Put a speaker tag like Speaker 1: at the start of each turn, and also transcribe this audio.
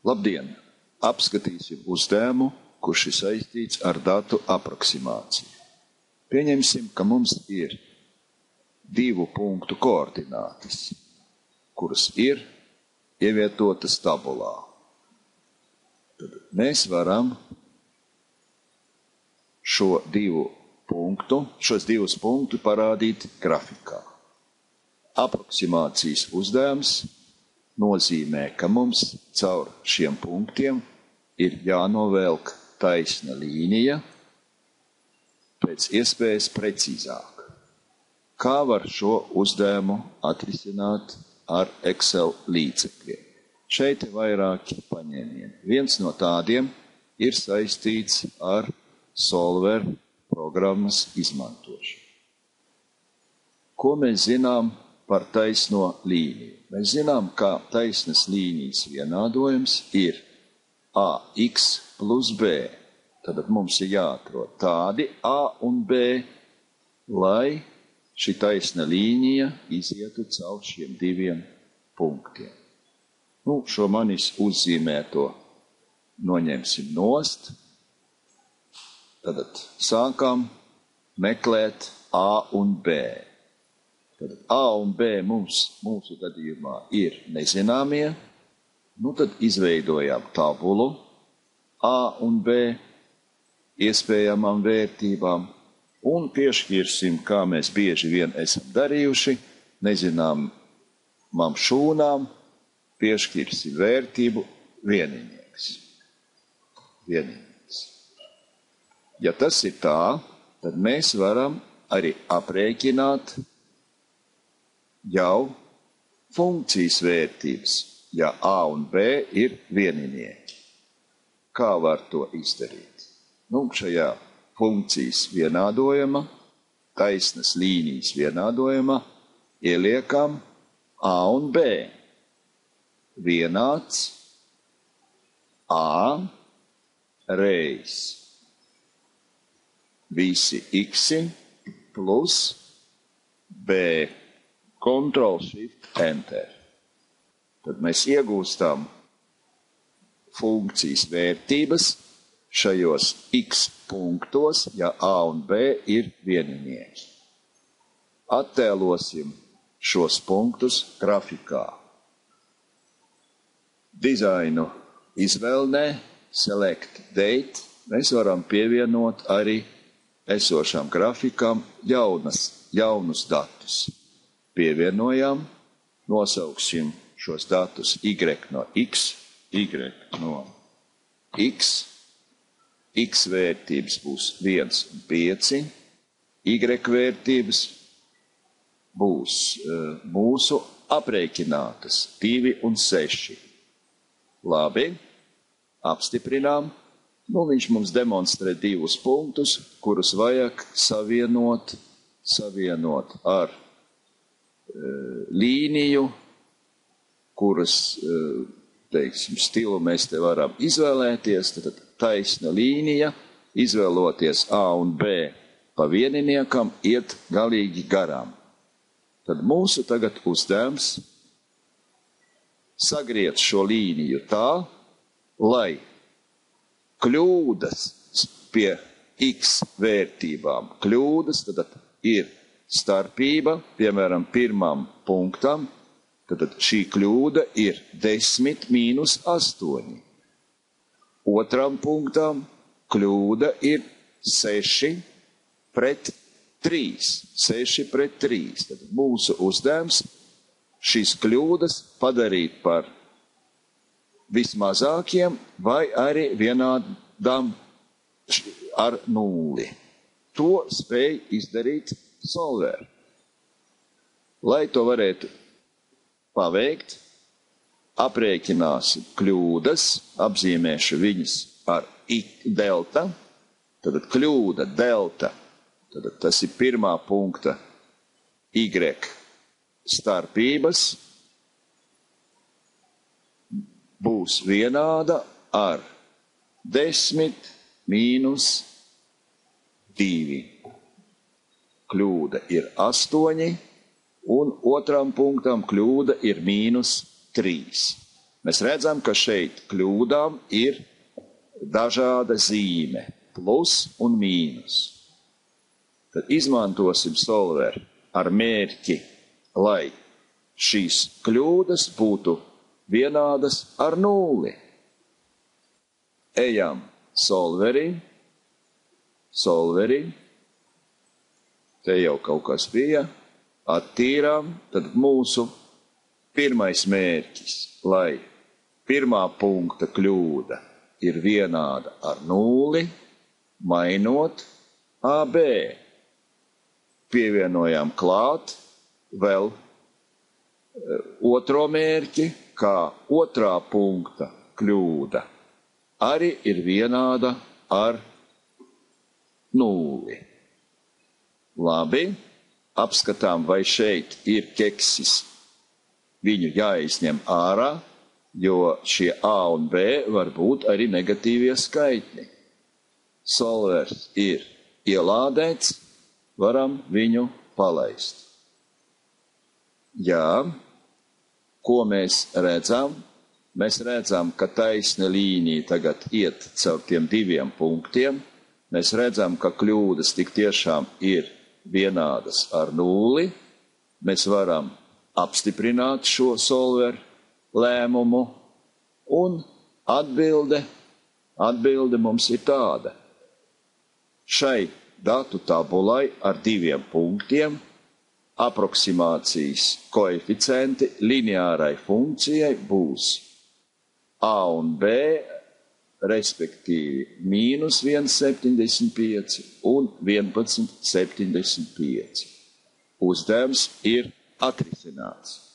Speaker 1: Labdien! Apskatīsim uzdevumu, kurš ir saistīts ar datu aproksimāciju. Pieņemsim, ka mums ir 2 punktu koordinātas, kuras ir ievietotas tabulā. Tad mēs varam šos 2 punktus parādīt grafikā. Aproksimācijas uzdevums nozīmē, ka mums caur šiem punktiem ir jānovelk taisna līnija pēc iespējas precīzāk. Kā var šo uzdevumu atrisināt ar Excel līdzekļiem? Šeit ir vairāki paņēmieni. Viens no tādiem ir saistīts ar Solver programmas izmantošanu. Ko mēs zinām par taisno līniju? Mēs zinām, ka taisnas līnijas vienādojums ir AX plus B. Tad mums ir jāatrod tādi A un B, lai šī taisna līnija izietu caur šiem 2 punktiem. Šo manis uzzīmēto noņemsim nost. Tad sākam meklēt A un B. Tad A un B mūsu gadījumā ir nezināmie. Tad izveidojam tabulu A un B iespējamām vērtībām un piešķirsim, kā mēs bieži vien esam darījuši, nezināmām šūnām, piešķirsim vērtību vieninieks. Ja tas ir tā, tad mēs varam arī aprēķināt jau funkcijas vērtības, ja A un B ir vieninieki. Kā var to izdarīt? Šajā funkcijas vienādojuma, taisnas līnijas vienādojuma ieliekam A un B. Vienāds A reiz visi x plus B. Ctrl Shift Enter. Tad mēs iegūstam funkcijas vērtības šajos x punktos, ja A un B ir vieninieki. Attēlosim šos punktus grafikā. Dizainu izvēlnē, Select Date, mēs varam pievienot arī esošām grafikām jaunus datus. Pievienojam, nosauksim šos datus y no x, x vērtības būs 1 un 5, y vērtības būs mūsu aprēķinātas 2 un 6. Labi, apstiprinām. Viņš mums demonstrē 2 punktus, kurus vajag savienot ar līniju, kuras, stilu mēs te varam izvēlēties. Tad taisna līnija, izvēloties A un B pa vieniniekam, iet galīgi garām. Tad mūsu tagad uzdevums sagriet šo līniju tā, lai kļūdas pie x vērtībām. Kļūdas tad ir starpība, piemēram, pirmam punktam, tad šī kļūda ir 10 mīnus 8. Otram punktam kļūda ir 6 pret 3. 6 pret 3. Tad mūsu uzdevums šīs kļūdas padarīt par vismazākiem vai arī vienādām ar 0. To spēj izdarīt Solver. Lai to varētu paveikt, aprēķināsim kļūdas, apzīmēšu viņas ar delta. Tad kļūda delta, tad tas ir pirmā punkta y starpības, būs vienāda ar 10 mīnus 2. Kļūda ir 8, un otram punktam kļūda ir mīnus 3. Mēs redzam, ka šeit kļūdām ir dažāda zīme, plus un mīnus. Tad izmantosim solveru ar mērķi, lai šīs kļūdas būtu vienādas ar 0. Ejam solverī, te jau kaut kas bija, attīrām, tad mūsu pirmais mērķis, lai pirmā punkta kļūda ir vienāda ar 0, mainot AB. Pievienojām klāt vēl otro mērķi, kā otrā punkta kļūda arī ir vienāda ar 0. Labi, apskatām, vai šeit ir keksis. Viņu jāizņem ārā, jo šie A un B var būt arī negatīvie skaitļi. Solvers ir ielādēts, varam viņu palaist. Jā, ko mēs redzam? Mēs redzam, ka taisna līnija tagad iet caur tiem 2 punktiem. Mēs redzam, ka kļūdas tik tiešām ir vienādas ar 0. Mēs varam apstiprināt šo solveru lēmumu, un atbilde mums ir tāda. Šai datu tabulai ar 2 punktiem aproksimācijas koeficienti lineārai funkcijai būs A un B, respektīvi -1,75 un 11,75. Uzdevums ir atrisināts.